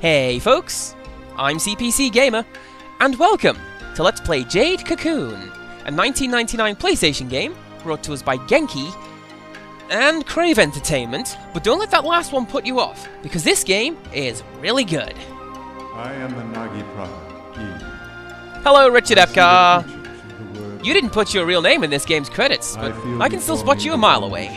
Hey folks, I'm CPC Gamer, and welcome to Let's Play Jade Cocoon, a 1999 PlayStation game brought to us by Genki and Crave Entertainment, but don't let that last one put you off, because this game is really good. I am the Nagi prophet, Hello Richard Epcar. You didn't put your real name in this game's credits, but I can still spot you a mile away.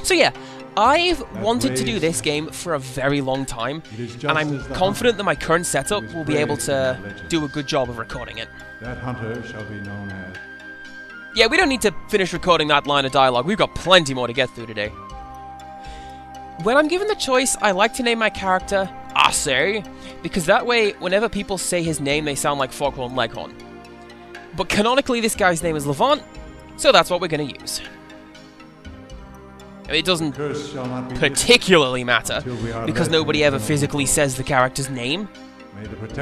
So yeah, I've wanted to do this game for a very long time, and I'm confident that my current setup will be able to do a good job of recording it. That hunter shall be known as... Yeah, we don't need to finish recording that line of dialogue, we've got plenty more to get through today. When I'm given the choice, I like to name my character Ase, because that way, whenever people say his name, they sound like Foghorn Leghorn. But canonically, this guy's name is Levant, so that's what we're going to use. It doesn't particularly matter, because nobody ever physically says the character's name.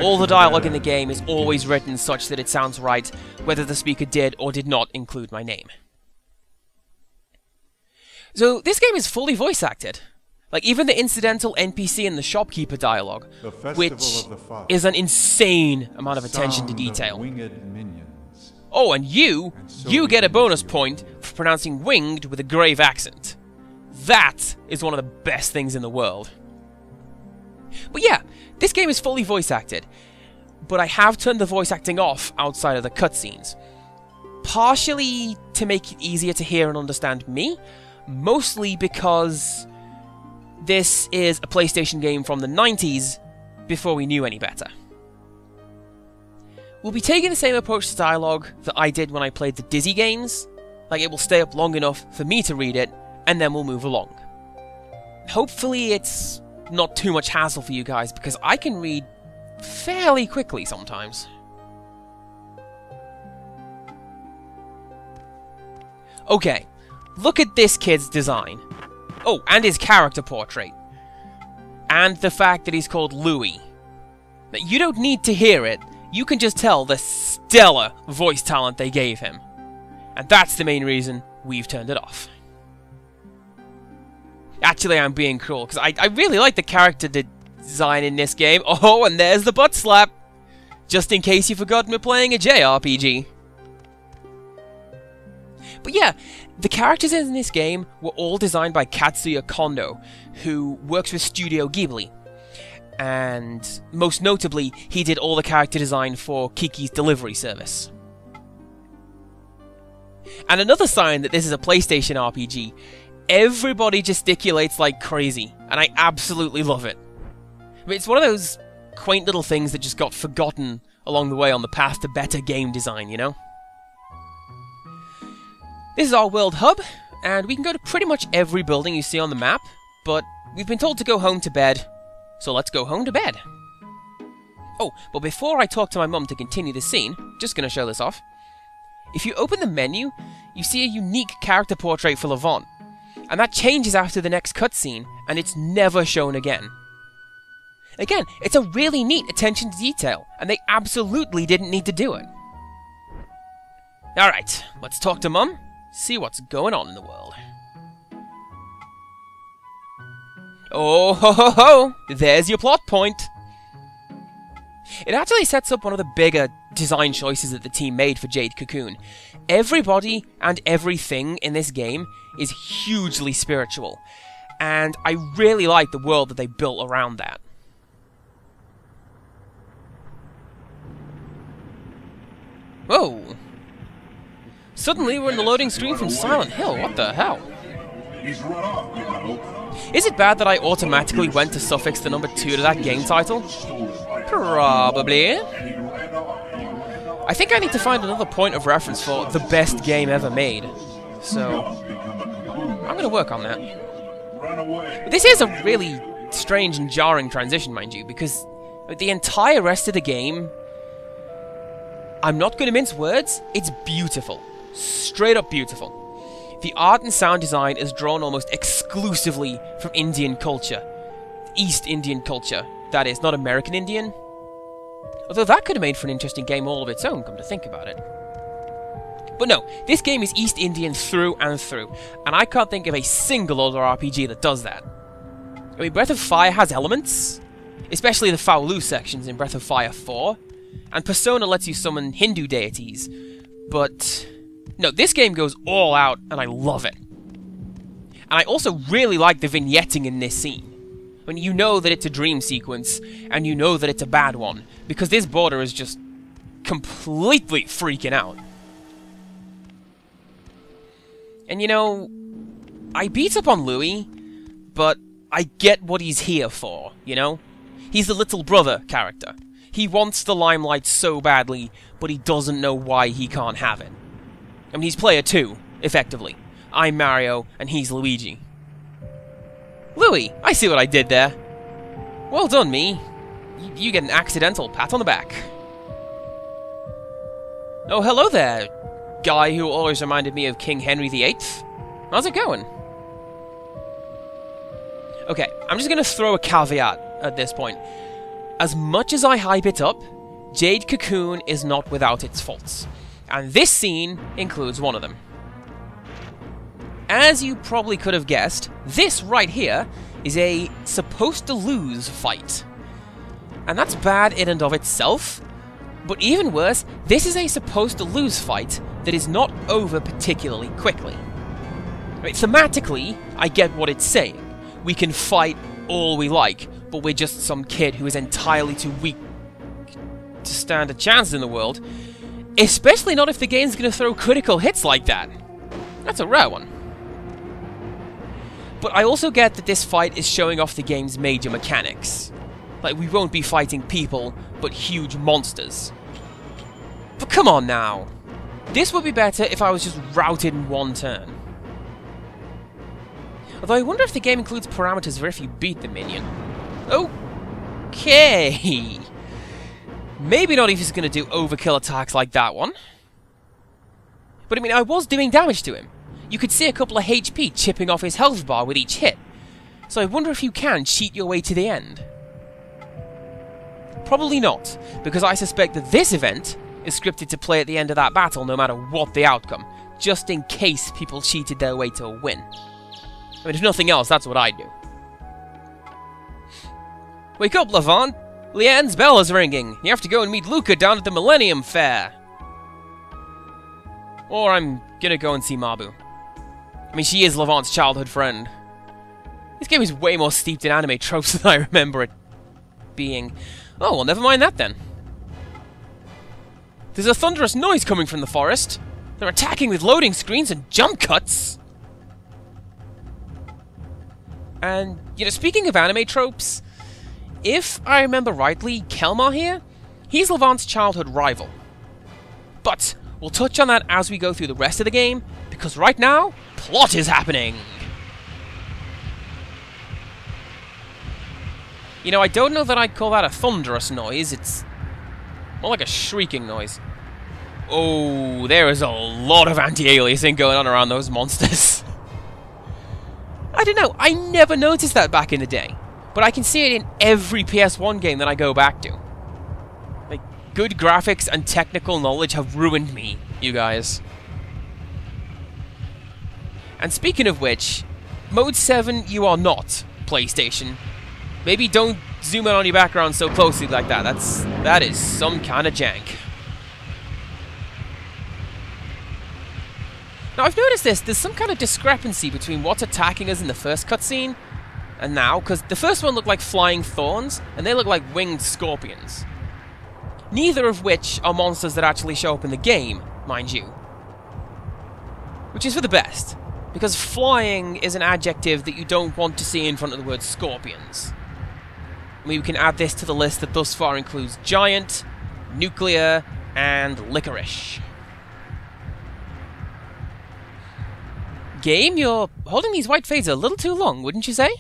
All the dialogue in the game is always written such that it sounds right, whether the speaker did or did not include my name. So, this game is fully voice acted. Like, even the incidental NPC and the shopkeeper dialogue, which is an insane amount of attention to detail. Oh, and you get a bonus point for pronouncing winged with a grave accent. That is one of the best things in the world. But yeah, this game is fully voice acted, but I have turned the voice acting off outside of the cutscenes. Partially to make it easier to hear and understand me, mostly because this is a PlayStation game from the 90s, before we knew any better. We'll be taking the same approach to dialogue that I did when I played the Dizzy games, like it will stay up long enough for me to read it, and then we'll move along. Hopefully it's not too much hassle for you guys, because I can read fairly quickly sometimes. Okay, look at this kid's design. Oh, and his character portrait. And the fact that he's called Louis. Now, you don't need to hear it, you can just tell the stellar voice talent they gave him. And that's the main reason we've turned it off. Actually, I'm being cruel, because I really like the character design in this game. Oh, and there's the butt slap! Just in case you've forgotten we're playing a JRPG. But yeah, the characters in this game were all designed by Katsuya Kondo, who works with Studio Ghibli. And most notably, he did all the character design for Kiki's Delivery Service. And another sign that this is a PlayStation RPG, everybody gesticulates like crazy, and I absolutely love it. I mean, it's one of those quaint little things that just got forgotten along the way on the path to better game design, you know? This is our world hub, and we can go to pretty much every building you see on the map, but we've been told to go home to bed, so let's go home to bed. Oh, but before I talk to my mum to continue the scene, just gonna show this off. If you open the menu, you see a unique character portrait for Levant, and that changes after the next cutscene, and it's never shown again. Again, it's a really neat attention to detail, and they absolutely didn't need to do it. Alright, let's talk to Mum, see what's going on in the world. Oh ho ho ho! There's your plot point! It actually sets up one of the bigger design choices that the team made for Jade Cocoon. Everybody and everything in this game is hugely spiritual, and I really like the world that they built around that. Whoa! Suddenly we're in the loading screen from Silent Hill, what the hell? Is it bad that I automatically went to suffix the number 2 to that game title? Probably. I think I need to find another point of reference for the best game ever made. So, I'm gonna work on that. This is a really strange and jarring transition, mind you, because the entire rest of the game, I'm not gonna mince words, it's beautiful. Straight up beautiful. The art and sound design is drawn almost exclusively from Indian culture. East Indian culture, that is, not American Indian. Although that could have made for an interesting game all of its own, come to think about it. But no, this game is East Indian through and through, and I can't think of a single other RPG that does that. I mean, Breath of Fire has elements, especially the Faolu sections in Breath of Fire 4, and Persona lets you summon Hindu deities, but no, this game goes all out, and I love it. And I also really like the vignetting in this scene. When you know that it's a dream sequence, and you know that it's a bad one, because this border is just completely freaking out. And you know, I beat up on Louis, but I get what he's here for, you know? He's the little brother character. He wants the limelight so badly, but he doesn't know why he can't have it. I mean, he's player 2, effectively. I'm Mario, and he's Luigi. Louis, I see what I did there. Well done, me. You get an accidental pat on the back. Oh, hello there, guy who always reminded me of King Henry VIII. How's it going? Okay, I'm just gonna throw a caveat at this point. As much as I hype it up, Jade Cocoon is not without its faults. And this scene includes one of them. As you probably could have guessed, this right here is a supposed-to-lose fight. And that's bad in and of itself, but even worse, this is a supposed-to-lose fight that is not over particularly quickly. Right, thematically, I get what it's saying. We can fight all we like, but we're just some kid who is entirely too weak to stand a chance in the world, especially not if the game's going to throw critical hits like that. That's a rare one. But I also get that this fight is showing off the game's major mechanics. Like, we won't be fighting people, but huge monsters. But come on now. This would be better if I was just routed in one turn. Although I wonder if the game includes parameters for if you beat the minion. Okay. Maybe not if he's going to do overkill attacks like that one. But I mean, I was doing damage to him. You could see a couple of HP chipping off his health bar with each hit. So I wonder if you can cheat your way to the end. Probably not, because I suspect that this event is scripted to play at the end of that battle no matter what the outcome, just in case people cheated their way to a win. I mean, if nothing else, that's what I'd do. Wake up, Levant! Leanne's bell is ringing. You have to go and meet Luca down at the Millennium Fair. Or I'm gonna go and see Mabu. I mean, she is Levant's childhood friend. This game is way more steeped in anime tropes than I remember it being. Oh, well, never mind that then. There's a thunderous noise coming from the forest. They're attacking with loading screens and jump cuts. And, you know, speaking of anime tropes, if I remember rightly, Kelmar here, he's Levant's childhood rival. But we'll touch on that as we go through the rest of the game, because right now, plot is happening! You know, I don't know that I'd call that a thunderous noise, it's more like a shrieking noise. Oh, there is a lot of anti-aliasing going on around those monsters. I don't know, I never noticed that back in the day, but I can see it in every PS1 game that I go back to. Like, good graphics and technical knowledge have ruined me, you guys. And speaking of which, Mode 7, you are not, PlayStation. Maybe don't zoom in on your background so closely like that. That is some kind of jank. Now, I've noticed this. There's some kind of discrepancy between what's attacking us in the first cutscene and now, because the first one looked like flying thorns, and they look like winged scorpions. Neither of which are monsters that actually show up in the game, mind you. Which is for the best, because flying is an adjective that you don't want to see in front of the word scorpions. I mean, we can add this to the list that thus far includes giant, nuclear, and licorice. Game, you're holding these white fades a little too long, wouldn't you say?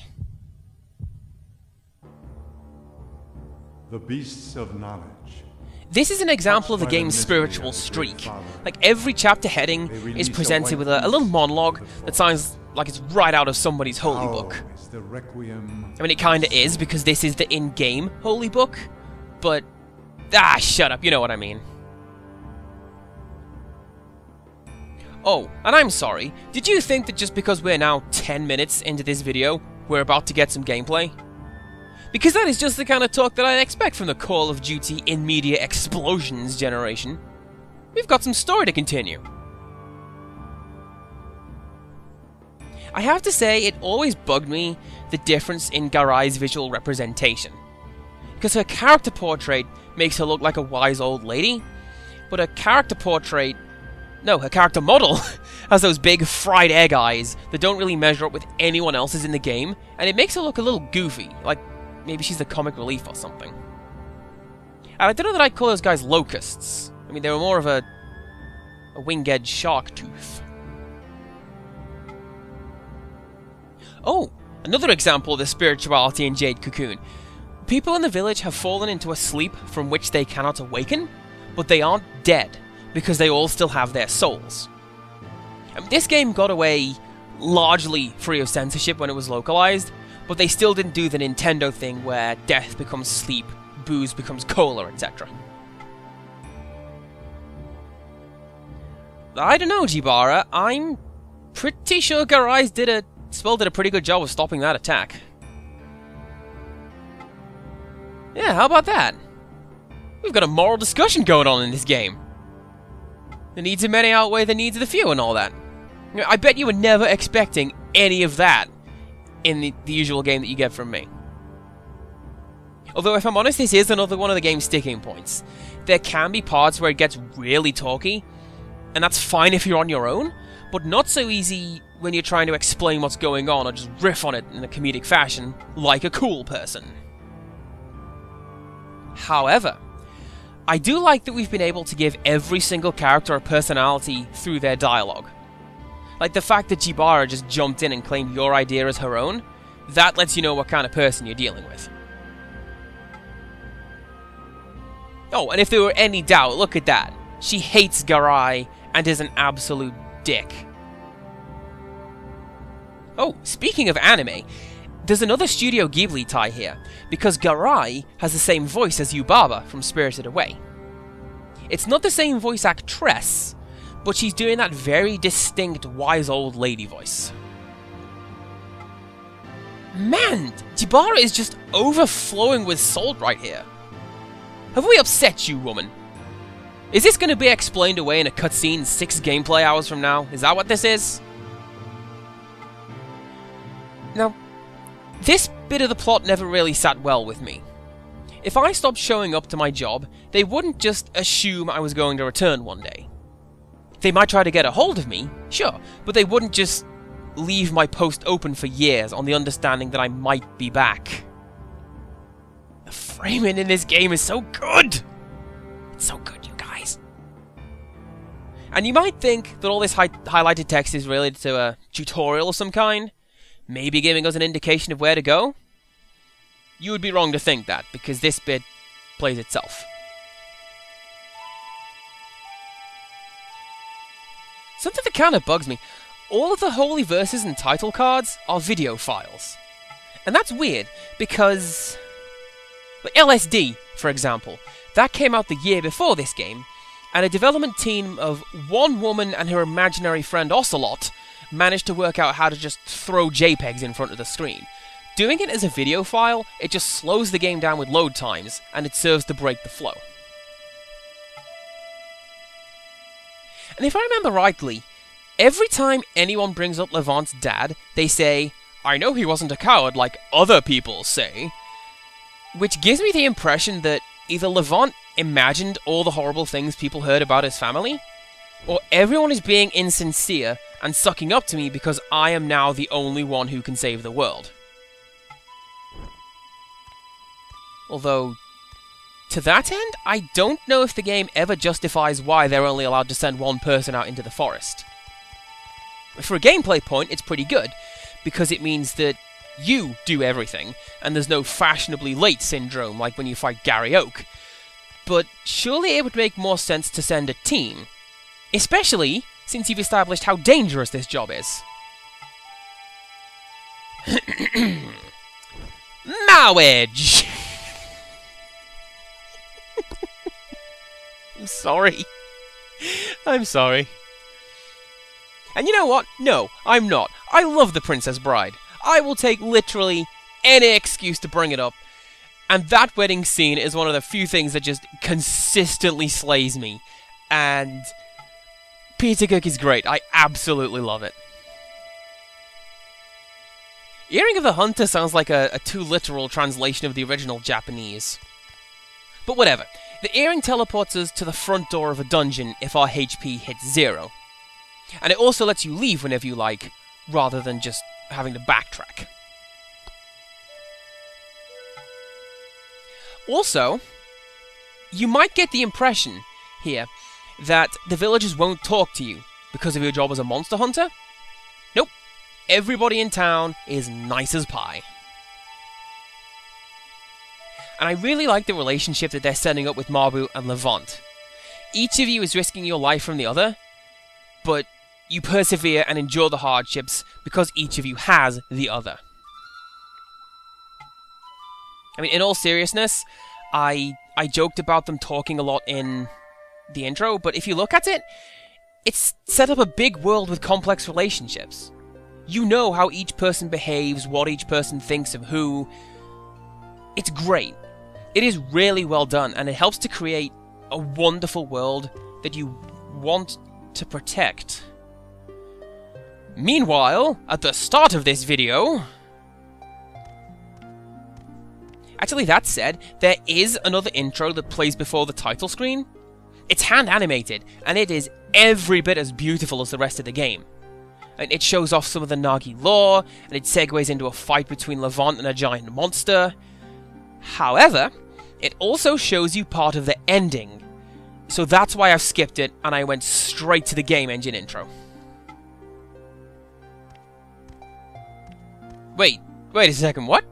The beasts of knowledge. This is an example of the game's spiritual streak. Like, every chapter heading is presented with a little monologue that sounds like it's right out of somebody's holy book. I mean, it kinda is, because this is the in-game holy book, but... ah, shut up, you know what I mean. Oh, and I'm sorry, did you think that just because we're now 10 minutes into this video, we're about to get some gameplay. Because that is just the kind of talk that I'd expect from the Call of Duty in-media explosions generation. We've got some story to continue. I have to say, it always bugged me the difference in Garai's visual representation. Because her character portrait makes her look like a wise old lady, but her character model has those big fried egg eyes that don't really measure up with anyone else's in the game, and it makes her look a little goofy, like maybe she's the comic relief or something. And I don't know that I'd call those guys locusts. I mean, they were more of a wing-edged shark tooth. Oh, another example of the spirituality in Jade Cocoon. People in the village have fallen into a sleep from which they cannot awaken, but they aren't dead, because they all still have their souls. I mean, this game got away largely free of censorship when it was localized, but they still didn't do the Nintendo thing where death becomes sleep, booze becomes cola, etc. I don't know, Jibara. I'm pretty sure Garai's did a pretty good job of stopping that attack. Yeah, how about that? We've got a moral discussion going on in this game. The needs of many outweigh the needs of the few and all that. I bet you were never expecting any of that in the usual game that you get from me. Although, if I'm honest, this is another one of the game's sticking points. There can be parts where it gets really talky, and that's fine if you're on your own, but not so easy when you're trying to explain what's going on or just riff on it in a comedic fashion, like a cool person. However, I do like that we've been able to give every single character a personality through their dialogue. Like the fact that Jibara just jumped in and claimed your idea as her own, that lets you know what kind of person you're dealing with. Oh, and if there were any doubt, look at that. She hates Garai and is an absolute dick. Oh, speaking of anime, there's another Studio Ghibli tie here, because Garai has the same voice as Yubaba from Spirited Away. It's not the same voice actress, but she's doing that very distinct wise old lady voice. Man, Jibara is just overflowing with salt right here. Have we upset you, woman? Is this going to be explained away in a cutscene 6 gameplay hours from now? Is that what this is? Now, this bit of the plot never really sat well with me. If I stopped showing up to my job, they wouldn't just assume I was going to return one day. They might try to get a hold of me, sure, but they wouldn't just leave my post open for years on the understanding that I might be back. The framing in this game is so good! It's so good, you guys. And you might think that all this highlighted text is related to a tutorial of some kind, maybe giving us an indication of where to go. You would be wrong to think that, because this bit plays itself. Something that kind of bugs me, all of the holy verses and title cards are video files. And that's weird, because like LSD, for example, that came out the year before this game, and a development team of one woman and her imaginary friend Ocelot managed to work out how to just throw JPEGs in front of the screen. Doing it as a video file, it just slows the game down with load times, and it serves to break the flow. And if I remember rightly, every time anyone brings up Levant's dad, they say, "I know he wasn't a coward like other people say," which gives me the impression that either Levant imagined all the horrible things people heard about his family, or everyone is being insincere and sucking up to me because I am now the only one who can save the world. Although, to that end, I don't know if the game ever justifies why they're only allowed to send one person out into the forest. For a gameplay point, it's pretty good, because it means that you do everything, and there's no fashionably late syndrome like when you fight Gary Oak. But surely it would make more sense to send a team, especially since you've established how dangerous this job is. Marriage! I'm sorry. I'm sorry. And you know what? No, I'm not. I love The Princess Bride. I will take literally any excuse to bring it up. And that wedding scene is one of the few things that just consistently slays me. And Peter Cook is great. I absolutely love it. Earring of the Hunter sounds like a too literal translation of the original Japanese. But whatever. The earring teleports us to the front door of a dungeon if our HP hits 0. And it also lets you leave whenever you like, rather than just having to backtrack. Also, you might get the impression here that the villagers won't talk to you because of your job as a monster hunter. Nope. Everybody in town is nice as pie. And I really like the relationship that they're setting up with Mabu and Levant. Each of you is risking your life from the other, but you persevere and endure the hardships because each of you has the other. I mean, in all seriousness, I joked about them talking a lot in the intro, but if you look at it, it's set up a big world with complex relationships. You know how each person behaves, what each person thinks of who. It's great. It is really well done, and it helps to create a wonderful world that you want to protect. Meanwhile, at the start of this video... Actually, that said, there is another intro that plays before the title screen. It's hand-animated, and it is every bit as beautiful as the rest of the game. And it shows off some of the Nagi lore, and it segues into a fight between Levant and a giant monster. However, it also shows you part of the ending. So that's why I've skipped it, and I went straight to the game engine intro. Wait a second, what?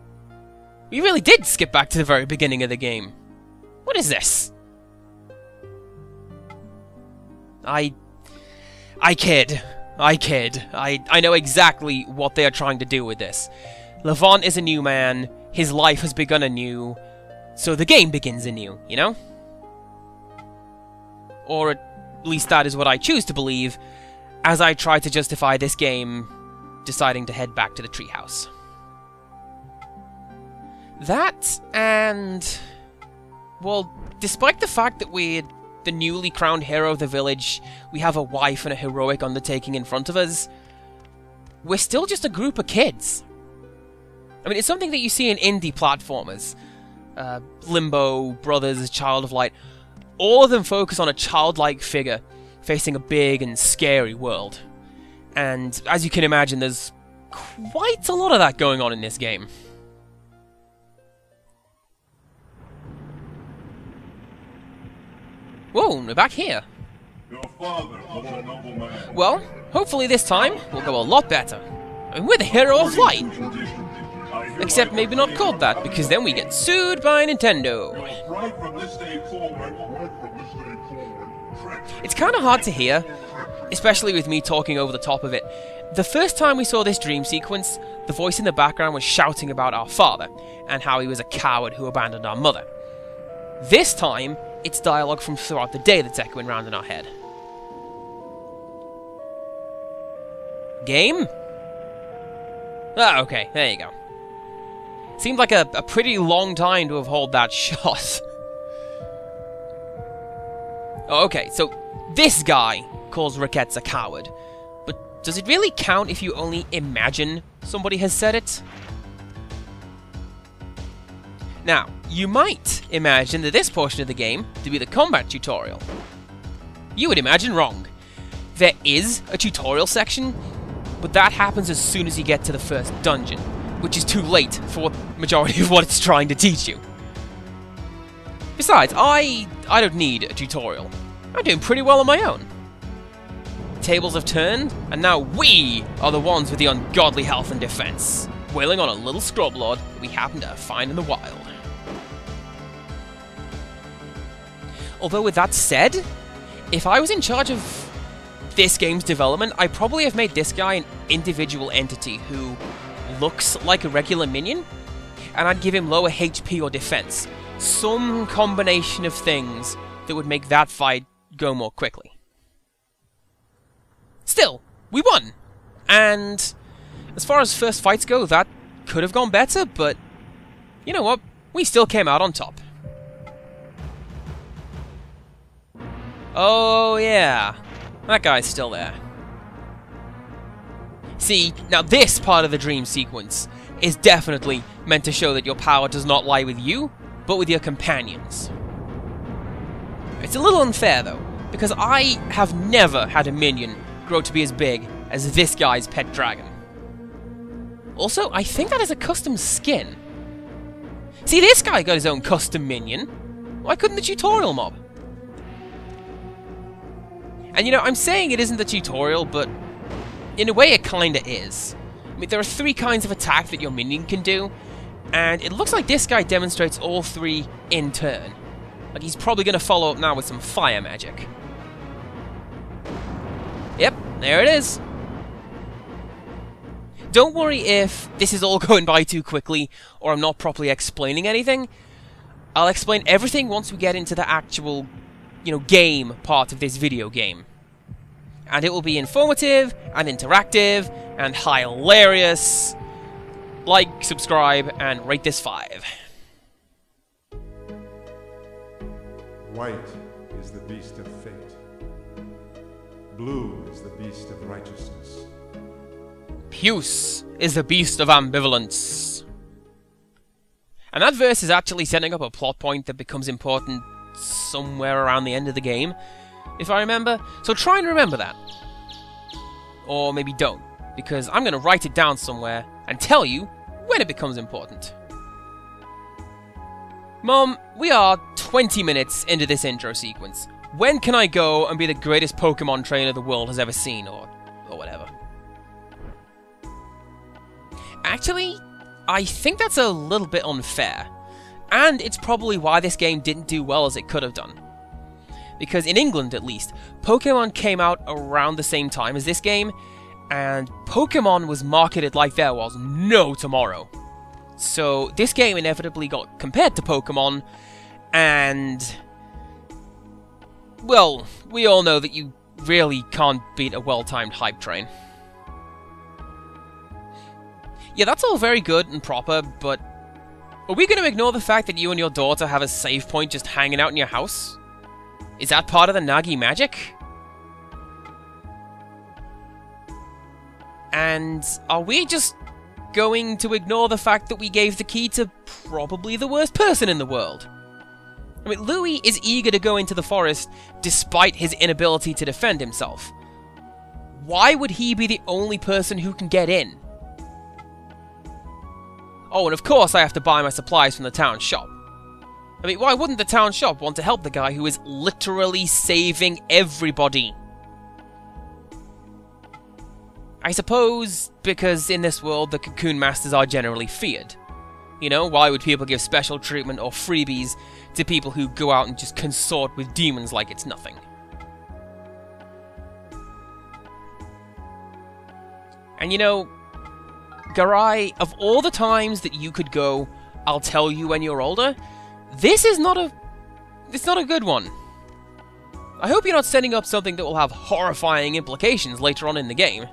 We really did skip back to the very beginning of the game. What is this? I kid. I know exactly what they are trying to do with this. Levant is a new man, his life has begun anew, so the game begins anew, you know? Or at least that is what I choose to believe, as I try to justify this game deciding to head back to the treehouse. That, and... well, despite the fact that we're the newly crowned hero of the village, we have a wife and a heroic undertaking in front of us, we're still just a group of kids. I mean, it's something that you see in indie platformers. Limbo, Brothers, Child of Light. All of them focus on a childlike figure facing a big and scary world. And as you can imagine, there's quite a lot of that going on in this game. Whoa, we're back here. Your father was a noble man. Well, hopefully this time will go a lot better. And we're the hero of light. Except maybe not called that, because then we get sued by Nintendo. Right from this day forward. It's kind of hard to hear, especially with me talking over the top of it. The first time we saw this dream sequence, the voice in the background was shouting about our father, and how he was a coward who abandoned our mother. This time, it's dialogue from throughout the day that's echoing round in our head. Game? Ah, okay, there you go. Seemed like a pretty long time to have held that shot. Oh, okay, so this guy calls Ricketts a coward. But does it really count if you only imagine somebody has said it? Now, you might imagine that this portion of the game to be the combat tutorial. You would imagine wrong. There is a tutorial section, but that happens as soon as you get to the first dungeon, which is too late for the majority of what it's trying to teach you. Besides, I don't need a tutorial. I'm doing pretty well on my own. Tables have turned, and now we are the ones with the ungodly health and defense, wailing on a little scrub lord that we happen to find in the wild. Although with that said, if I was in charge of this game's development, I'd probably have made this guy an individual entity who looks like a regular minion, and I'd give him lower HP or defense. Some combination of things that would make that fight go more quickly. Still, we won! And as far as first fights go, that could have gone better, but you know what? We still came out on top. Oh, yeah. That guy's still there. See, now this part of the dream sequence is definitely meant to show that your power does not lie with you, but with your companions. It's a little unfair, though, because I have never had a minion grow to be as big as this guy's pet dragon. Also, I think that is a custom skin. See, this guy got his own custom minion. Why couldn't the tutorial mob? And you know, I'm saying it isn't the tutorial, but in a way it kinda is. I mean, there are 3 kinds of attack that your minion can do, and it looks like this guy demonstrates all 3 in turn. Like, he's probably gonna follow up now with some fire magic. Yep, there it is. Don't worry if this is all going by too quickly, or I'm not properly explaining anything. I'll explain everything once we get into the actual, you know, game part of this video game. And it will be informative, and interactive, and hilarious. Like, subscribe, and rate this 5. White is the beast of fate. Blue is the beast of righteousness. Puce is the beast of ambivalence. And that verse is actually setting up a plot point that becomes important somewhere around the end of the game, if I remember. So try and remember that. Or maybe don't, because I'm going to write it down somewhere and tell you when it becomes important. Mom, we are 20 minutes into this intro sequence. When can I go and be the greatest Pokemon trainer the world has ever seen, or whatever? Actually, I think that's a little bit unfair. And it's probably why this game didn't do well as it could have done. Because in England, at least, Pokemon came out around the same time as this game, and Pokemon was marketed like there was no tomorrow. So this game inevitably got compared to Pokemon, and well, we all know that you really can't beat a well-timed hype train. Yeah, that's all very good and proper, but are we going to ignore the fact that you and your daughter have a save point just hanging out in your house? Is that part of the Nagi magic? And are we just going to ignore the fact that we gave the key to probably the worst person in the world? I mean, Louis is eager to go into the forest despite his inability to defend himself. Why would he be the only person who can get in? Oh, and of course I have to buy my supplies from the town shop. I mean, why wouldn't the town shop want to help the guy who is literally saving everybody? I suppose because in this world the Cocoon Masters are generally feared. You know, why would people give special treatment or freebies to people who go out and just consort with demons like it's nothing? And you know, Garai, of all the times that you could go, I'll tell you when you're older, this is not a... it's not a good one. I hope you're not setting up something that will have horrifying implications later on in the game.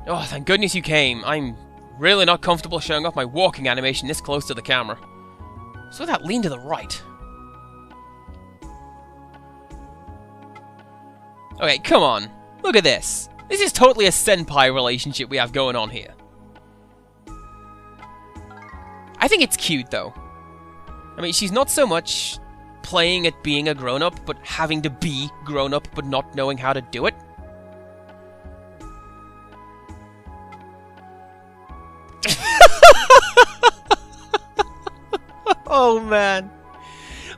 Oh, thank goodness you came. I'm really not comfortable showing off my walking animation this close to the camera. So that lean to the right. Okay, come on. Look at this. This is totally a senpai relationship we have going on here. I think it's cute, though. I mean, she's not so much playing at being a grown-up, but having to be grown-up, but not knowing how to do it. Oh, man.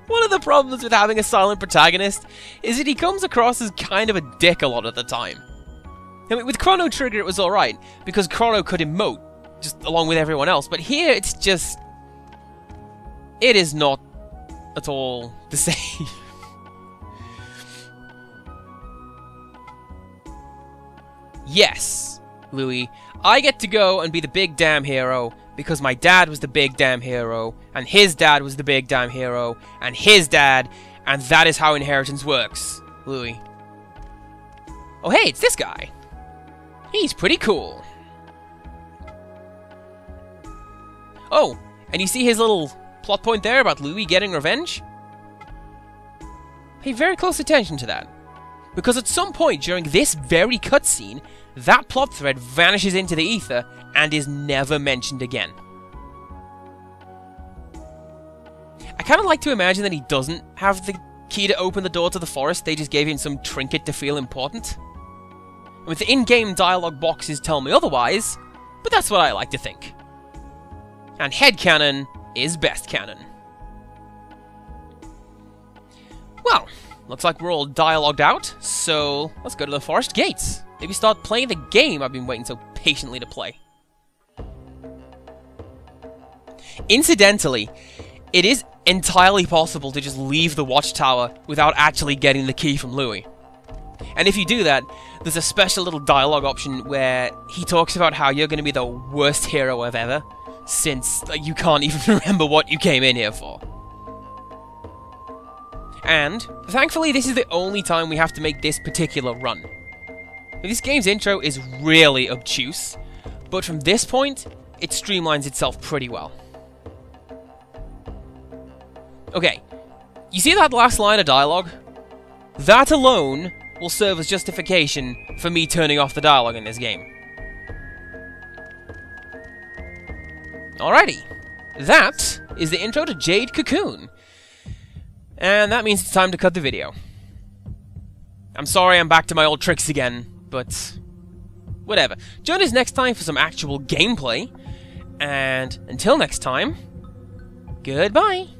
One of the problems with having a silent protagonist is that he comes across as kind of a dick a lot of the time. I mean, with Chrono Trigger it was alright, because Chrono could emote, just along with everyone else, but here it's just... it is not at all the same. Yes, Louis, I get to go and be the big damn hero, because my dad was the big damn hero, and his dad was the big damn hero, and his dad, and that is how inheritance works, Louis. Oh hey, it's this guy. He's pretty cool. Oh, and you see his little plot point there about Louis getting revenge? Pay very close attention to that. Because at some point during this very cutscene, that plot thread vanishes into the ether and is never mentioned again. I kind of like to imagine that he doesn't have the key to open the door to the forest, they just gave him some trinket to feel important. With the in-game dialogue boxes tell me otherwise, but that's what I like to think. And headcanon is best canon. Well, looks like we're all dialogued out, so let's go to the forest gates. Maybe start playing the game I've been waiting so patiently to play. Incidentally, it is entirely possible to just leave the watchtower without actually getting the key from Louis. And if you do that, there's a special little dialogue option where he talks about how you're going to be the worst hero of ever, since you can't even remember what you came in here for. And, thankfully, this is the only time we have to make this particular run. This game's intro is really obtuse, but from this point, it streamlines itself pretty well. Okay, you see that last line of dialogue? That alone will serve as justification for me turning off the dialogue in this game. Alrighty, that is the intro to Jade Cocoon. And that means it's time to cut the video. I'm sorry I'm back to my old tricks again, but whatever. Join us next time for some actual gameplay, and until next time, goodbye!